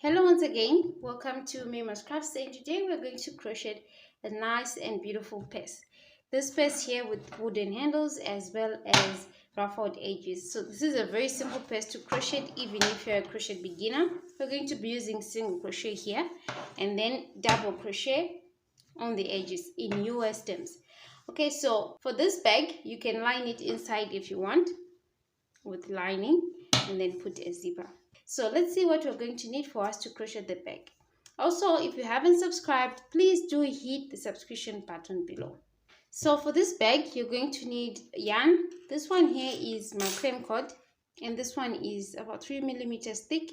Hello once again, welcome to Mima's Crafts, and today we're going to crochet a nice and beautiful purse. This purse here with wooden handles as well as ruffled edges. So this is a very simple purse to crochet even if you're a crochet beginner. We're going to be using single crochet here and then double crochet on the edges in US terms. Okay, so for this bag, you can line it inside if you want with lining and then put a zipper. So let's see what we're going to need for us to crochet the bag. Also, if you haven't subscribed, please do hit the subscription button below. So for this bag, you're going to need yarn. This one here is macrame cord, and this one is about 3 millimeters thick.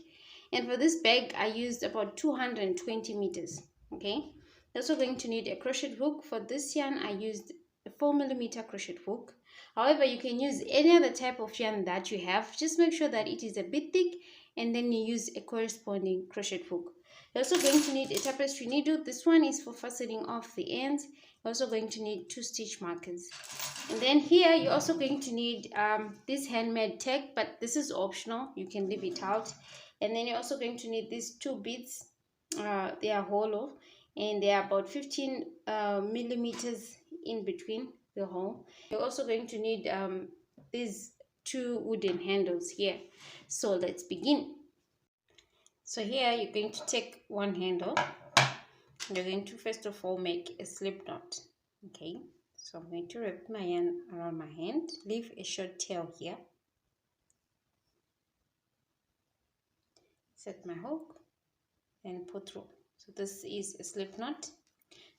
And for this bag, I used about 220 meters. Okay. You're also going to need a crochet hook. For this yarn, I used a 4 millimeter crochet hook. However, you can use any other type of yarn that you have. Just make sure that it is a bit thick, and then you use a corresponding crochet hook. You're also going to need a tapestry needle. This one is for fastening off the ends. You're also going to need 2 stitch markers. And then here you're also going to need this handmade tag, but this is optional. You can leave it out. And then you're also going to need these 2 beads. They are hollow and they are about 15 millimeters in between the hole. You're also going to need these 2 wooden handles here. So let's begin. So here you're going to take one handle. You're going to first of all make a slip knot. Okay, so I'm going to wrap my yarn around my hand, leave a short tail here, set my hook and pull through. So this is a slip knot.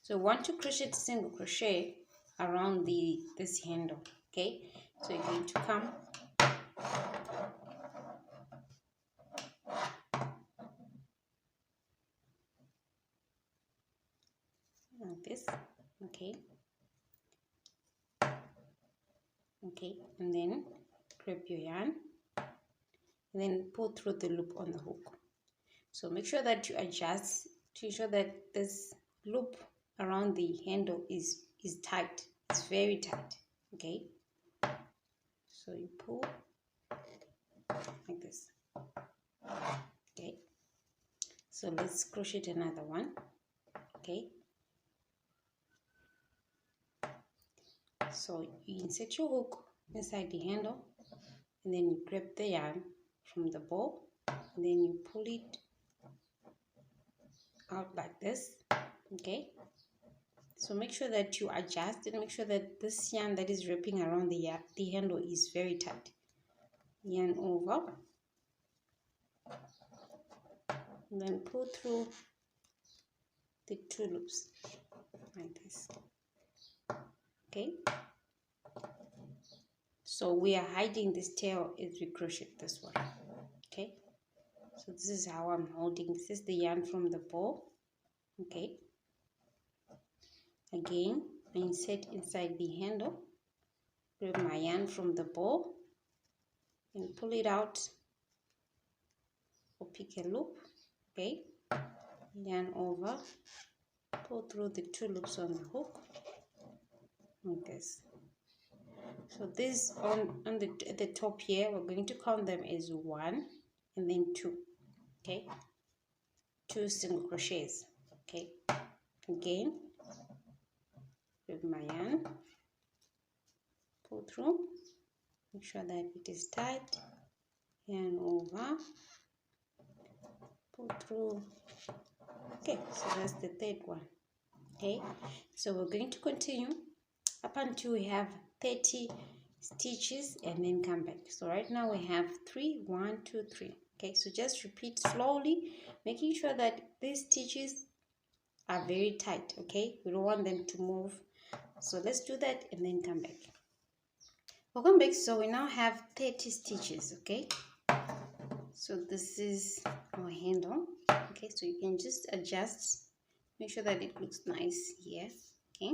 So I want to crochet single crochet around this handle. Okay, so you're going to come like this. Okay, and then grab your yarn and then pull through the loop on the hook. So make sure that you adjust to ensure that this loop around the handle is tight. It's very tight. Okay, so you pull like this. Okay, so let's crochet another one. Okay, so you insert your hook inside the handle and then you grab the yarn from the ball and then you pull it out like this. Okay, so make sure that you adjust and make sure that this yarn that is wrapping around the handle is very tight. Yarn over and then pull through the 2 loops like this. Okay, so we are hiding this tail as we crochet this one. Okay, so this is how I'm holding. This is the yarn from the ball. Okay, again I insert inside the handle, grab my yarn from the ball and pull it out or pick a loop. Okay, yarn over, pull through the 2 loops on the hook like this. So this on the top here, we're going to count them as 1 and then 2. Okay, 2 single crochets. Okay, again with my yarn, pull through, make sure that it is tight, yarn over, pull through. Okay, so that's the 3rd one. Okay, so we're going to continue up until we have 30 stitches and then come back. So right now we have 3, 1, 2, 3. Okay, so just repeat slowly, making sure that these stitches are very tight. Okay, we don't want them to move. So let's do that and then come back. Welcome back. So we now have 30 stitches. Okay, so this is our handle. Okay, so you can just adjust, make sure that it looks nice here. Okay,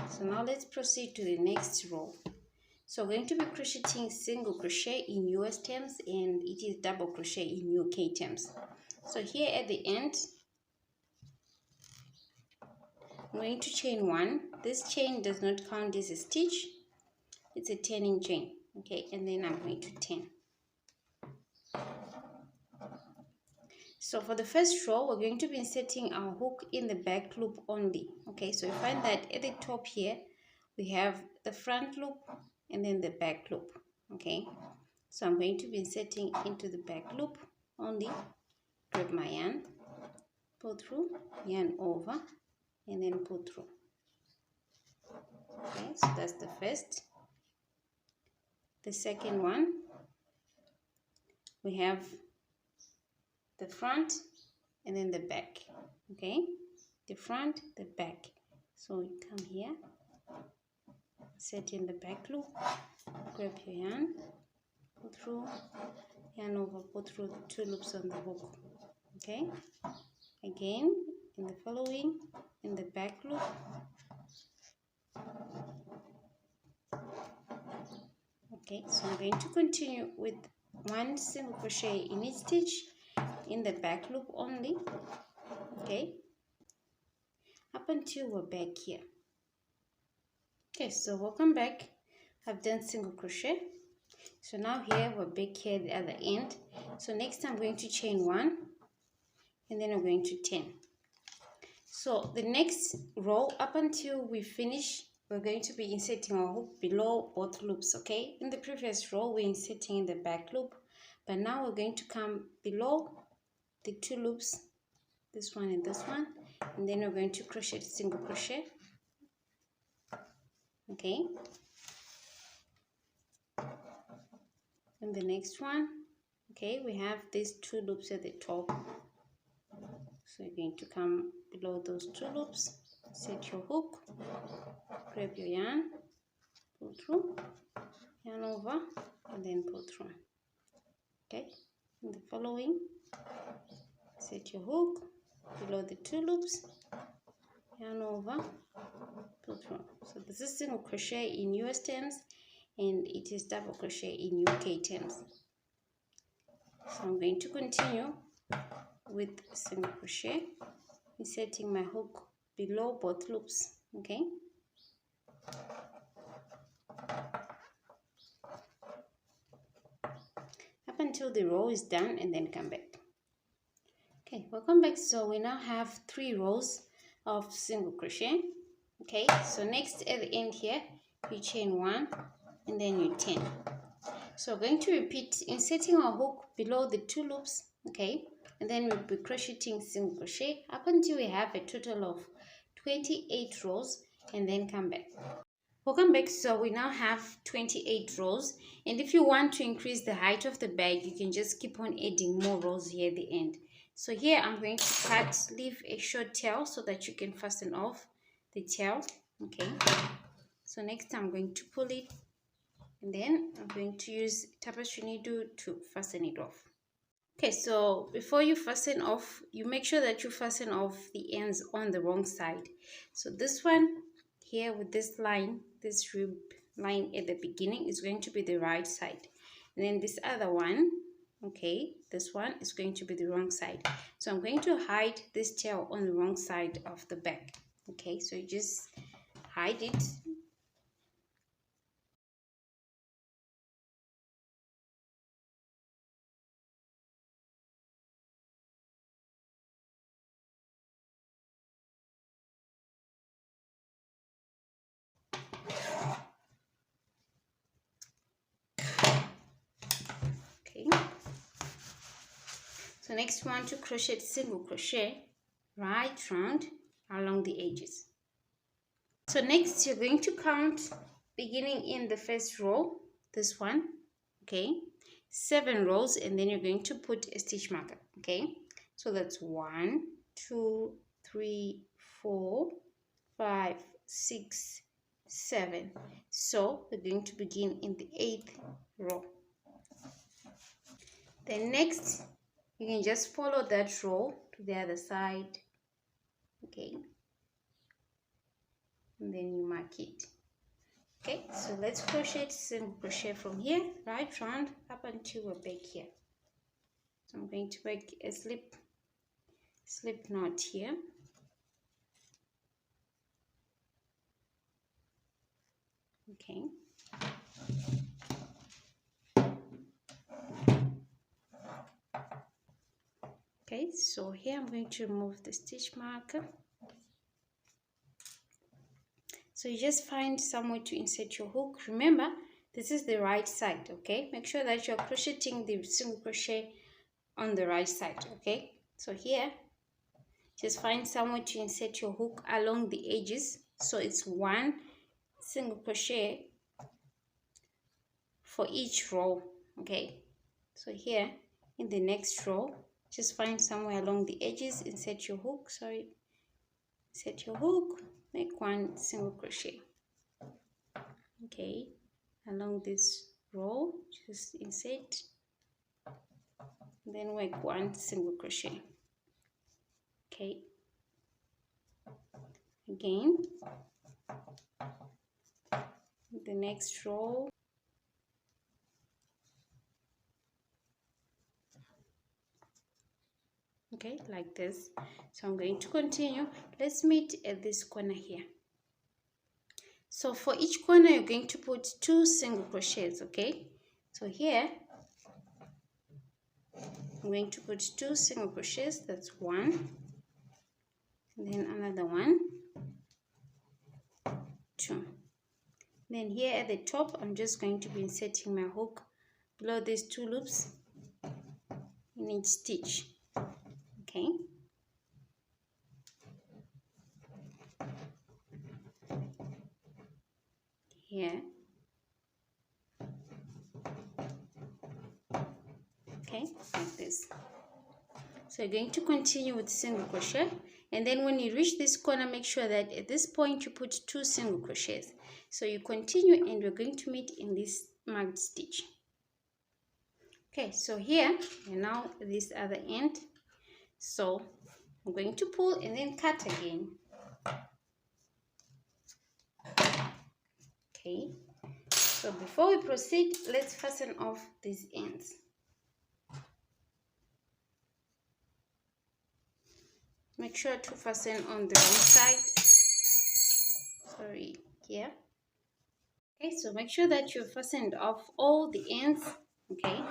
so now let's proceed to the next row. So we're going to be crocheting single crochet in US terms and it is double crochet in UK terms. So here at the end, I'm going to chain 1. This chain does not count as a stitch. It's a turning chain. Okay, and then I'm going to turn. So for the first row, we're going to be inserting our hook in the back loop only. Okay, so you find that at the top here, we have the front loop and then the back loop. Okay, so I'm going to be inserting into the back loop only. Grab my yarn, pull through, yarn over, and then pull through. Okay, so that's the first. The second one, we have the front and then the back. Okay, the front, the back. So you come here, set in the back loop, grab your yarn, pull through, yarn over, pull through the 2 loops on the hook. Okay, again in the following, in the back loop, okay, so I'm going to continue with 1 single crochet in each stitch in the back loop only. Okay, up until we're back here. Okay, so welcome back. I've done single crochet, so now here we're back here at the other end. So next I'm going to chain 1 and then I'm going to 10. So the next row up until we finish, we're going to be inserting our hook below both loops. Okay, in the previous row we're inserting in the back loop, but now we're going to come below the 2 loops, this one and this one, and then we're going to crochet single crochet. Okay, and the next one, okay, we have these 2 loops at the top, so you're going to come below those 2 loops, set your hook, grab your yarn, pull through, yarn over, and then pull through. Okay, in the following, set your hook below the 2 loops, yarn over, pull through. So this is single crochet in US terms and it is double crochet in UK terms. So I'm going to continue with single crochet, inserting my hook below both loops. Okay, up until the row is done and then come back. Okay, welcome back. So we now have 3 rows of single crochet. Okay, so next at the end here, you chain 1 and then you 10. So we're going to repeat inserting our hook below the 2 loops. Okay, and then we'll be crocheting single crochet up until we have a total of 28 rows and then come back. Welcome back. So we now have 28 rows, and if you want to increase the height of the bag, you can just keep on adding more rows here at the end. So here I'm going to leave a short tail so that you can fasten off the tail. Okay, so next I'm going to pull it, and then I'm going to use tapestry needle to fasten it off. Okay, so before you fasten off, you make sure that you fasten off the ends on the wrong side. So this one here with this line, this rib line at the beginning, is going to be the right side, and then this other one, okay, this one is going to be the wrong side. So I'm going to hide this tail on the wrong side of the back. Okay, so you just hide it. Okay, so next one, to crochet single crochet right round along the edges. So next you're going to count beginning in the first row, this one, okay, 7 rows, and then you're going to put a stitch marker. Okay, so that's 1, 2, 3, 4, 5, 6, 7. So we're going to begin in the 8th row. Then next you can just follow that row to the other side. Okay, and then you mark it. Okay, so let's crochet single crochet from here right round up until we're back here. So I'm going to make a slip knot here. Okay, Okay, so here I'm going to remove the stitch marker. So you just find somewhere to insert your hook. Remember, this is the right side, okay? Make sure that you're crocheting the single crochet on the right side, okay? So here, just find somewhere to insert your hook along the edges. So it's one single crochet for each row, okay? So here, in the next row, just find somewhere along the edges, insert your hook, insert your hook, make one single crochet, okay? Along this row, just insert, then make one single crochet, okay? Again, the next row, okay, like this. So I'm going to continue. Let's meet at this corner here. So for each corner you're going to put 2 single crochets, okay? So here I'm going to put 2 single crochets. That's one, and then another one, 2. Then here at the top I'm just going to be inserting my hook below these 2 loops in each stitch, okay? Here, okay, like this. So you're going to continue with single crochet, and then when you reach this corner, make sure that at this point you put 2 single crochets. So you continue, and we're going to meet in this marked stitch. Okay, so here and now this other end. So I'm going to pull and then cut again. Okay, so before we proceed, let's fasten off these ends. Make sure to fasten on the wrong side. Sorry, here. Okay, so make sure that you fastened off all the ends, okay?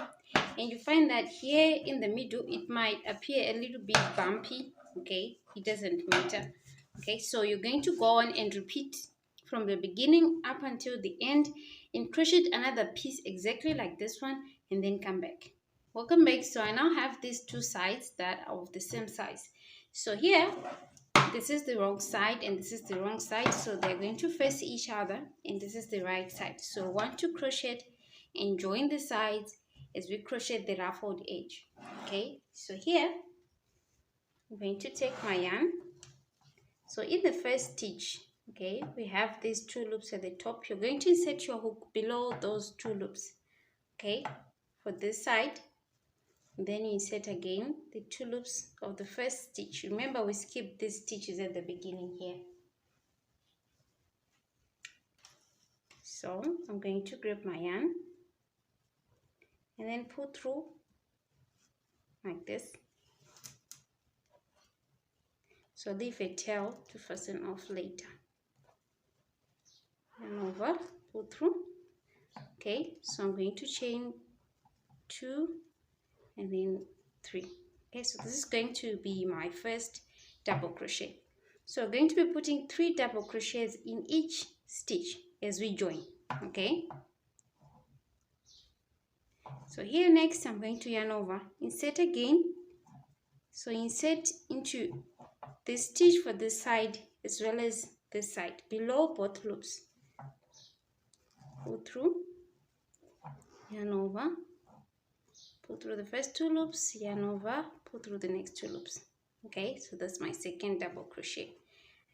And you find that here in the middle, it might appear a little bit bumpy, okay? It doesn't matter, okay? So you're going to go on and repeat from the beginning up until the end and crochet another piece exactly like this one, and then come back. Welcome back. So I now have these 2 sides that are of the same size. So here, this is the wrong side and this is the wrong side, so they're going to face each other, and this is the right side. So 1, 2 crochet and join the sides as we crochet the ruffled edge, okay? So here I'm going to take my yarn. So in the first stitch, okay, we have these 2 loops at the top. You're going to insert your hook below those 2 loops, okay, for this side. Then you insert again the 2 loops of the first stitch. Remember, we skipped these stitches at the beginning here. So I'm going to grab my yarn and then pull through like this. So leave a tail to fasten off later. And over, pull through. Okay, so I'm going to chain 2 and then 3. Okay, so this is going to be my first double crochet. So I'm going to be putting 3 double crochets in each stitch as we join, okay? So here next I'm going to yarn over, insert again. So insert into this stitch for this side as well as this side below both loops. Pull through, yarn over, pull through the first 2 loops, yarn over, pull through the next 2 loops. Okay, so that's my second double crochet.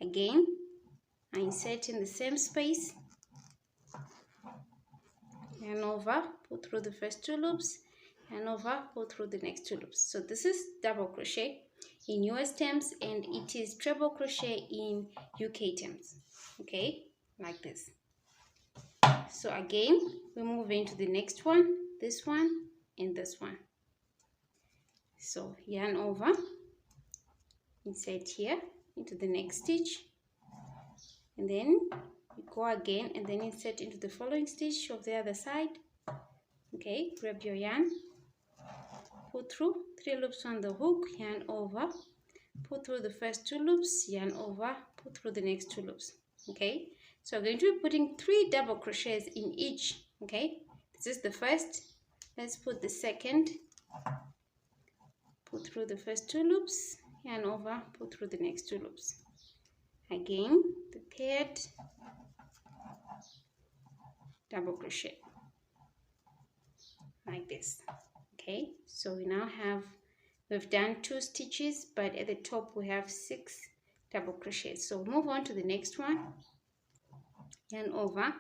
Again, I insert in the same space, yarn over, pull through the first 2 loops, yarn over, pull through the next 2 loops. So this is double crochet in US terms, and it is treble crochet in UK terms, okay, like this. So again, we move into the next one, this one and this one. So yarn over, insert here into the next stitch, and then you go again and then insert into the following stitch of the other side. Okay, grab your yarn, pull through 3 loops on the hook, yarn over, pull through the first 2 loops, yarn over, pull through the next 2 loops. Okay, so I'm going to be putting 3 double crochets in each. Okay, this is the first. Let's put the second, pull through the first 2 loops, yarn over, pull through the next 2 loops. Again, the third double crochet like this. Okay, so we now have, we've done 2 stitches, but at the top we have 6 double crochets. So move on to the next one, yarn over,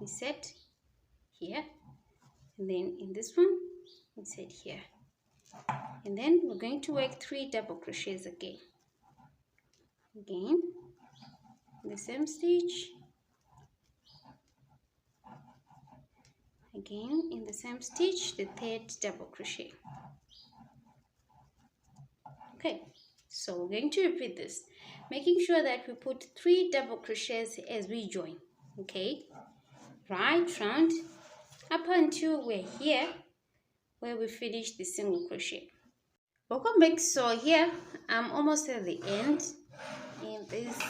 insert here, and then in this one insert here, and then we're going to work 3 double crochets again in the same stitch, again in the same stitch, the third double crochet. Okay, so we're going to repeat this, making sure that we put 3 double crochets as we join. Okay, right round up until we're here where we finish the single crochet. Welcome back. So here I'm almost at the end in this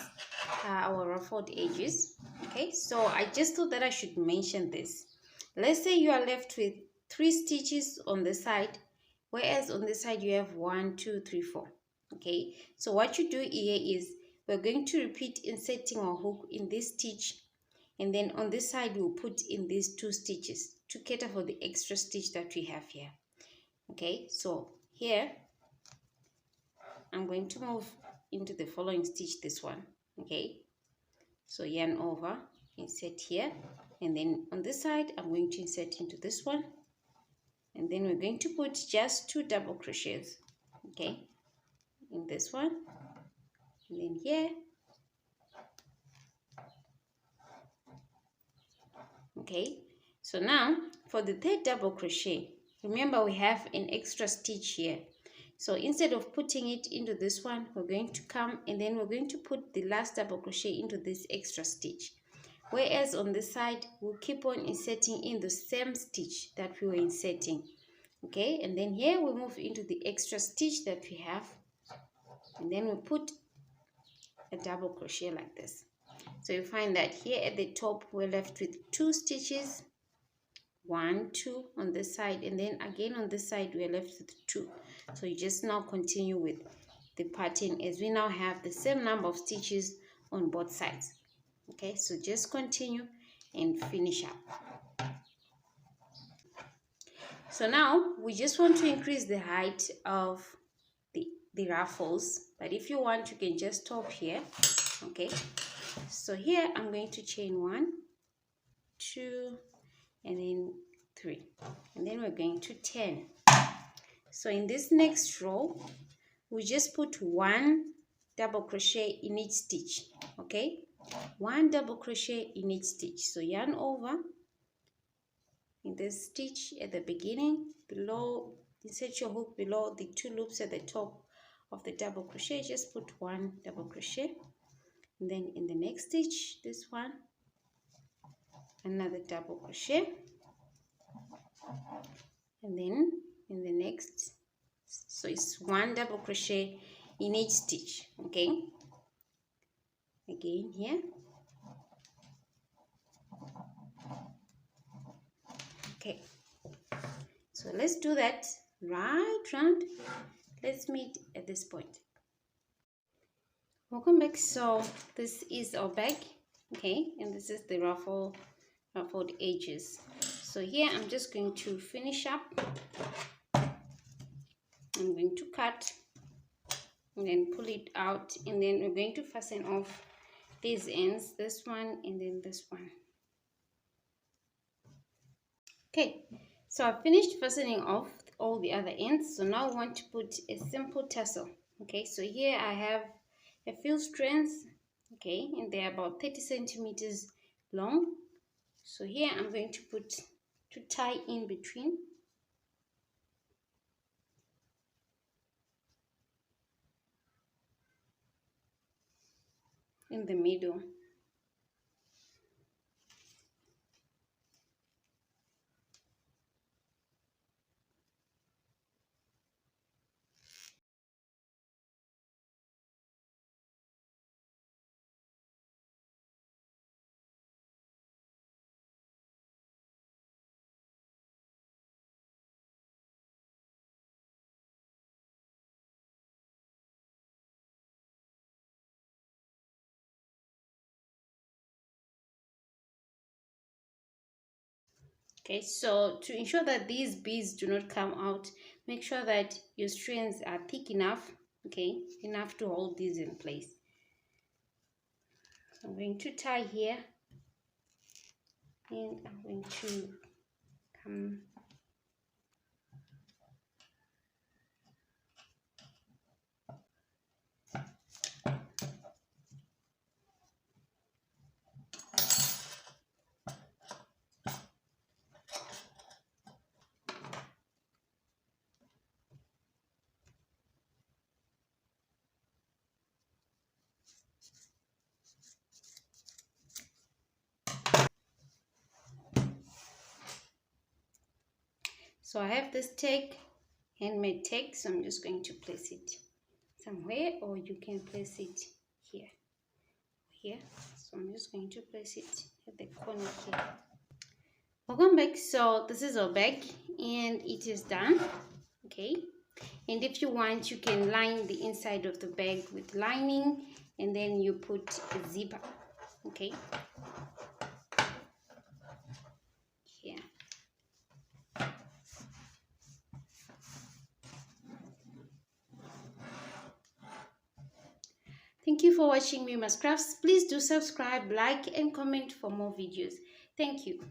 our ruffled edges. Okay, so I just thought that I should mention this. Let's say you are left with 3 stitches on the side, whereas on this side you have 1, 2, 3, 4. Okay, so what you do here is we're going to repeat inserting our hook in this stitch, and then on this side we'll put in these 2 stitches to cater for the extra stitch that we have here. Okay, so here I'm going to move into the following stitch, this one. Okay, so yarn over, insert here, and then on this side I'm going to insert into this one, and then we're going to put just 2 double crochets. Okay, in this one, and then here. Okay, so now for the third double crochet, remember we have an extra stitch here. So instead of putting it into this one, we're going to come and then we're going to put the last double crochet into this extra stitch. Whereas on this side, we'll keep on inserting in the same stitch that we were inserting. Okay, and then here we move into the extra stitch that we have, and then we put a double crochet like this. So you find that here at the top, we're left with 2 stitches, 1, 2 on this side, and then again on this side we're left with 2. So you just now continue with the pattern as we now have the same number of stitches on both sides. Okay, so just continue and finish up. So now we just want to increase the height of the ruffles, but if you want, you can just stop here. Okay, so here I'm going to chain 1, 2, and then 3, and then we're going to turn. So in this next row we just put 1 double crochet in each stitch. Okay, 1 double crochet in each stitch. So yarn over in this stitch at the beginning, below, insert your hook below the 2 loops at the top of the double crochet, just put 1 double crochet, and then in the next stitch, this one, another double crochet, and then in the next, so it's 1 double crochet in each stitch. Okay, again here. Okay, so let's do that right round. Let's meet at this point. Welcome back. So this is our bag. Okay, and this is the ruffled edges. So here I'm just going to finish up. I'm going to cut and then pull it out, and then we're going to fasten off these ends, this one and then this one. Okay, so I've finished fastening off all the other ends. So now I want to put a simple tassel. Okay, so here I have a few strands, okay, and they're about 30 centimeters long. So here I'm going to put to tie in between. In the middle. Okay, so to ensure that these beads do not come out, make sure that your strands are thick enough, okay, enough to hold these in place. So I'm going to tie here, and I'm going to come so I have this tag, handmade tag, so I'm just going to place it somewhere, or you can place it here. So I'm just going to place it at the corner here. Welcome back. So this is our bag and it is done. Okay, and if you want, you can line the inside of the bag with lining, and then you put a zipper. Okay, here. Thank you for watching Mima's Crafts. Please do subscribe, like, and comment for more videos. Thank you.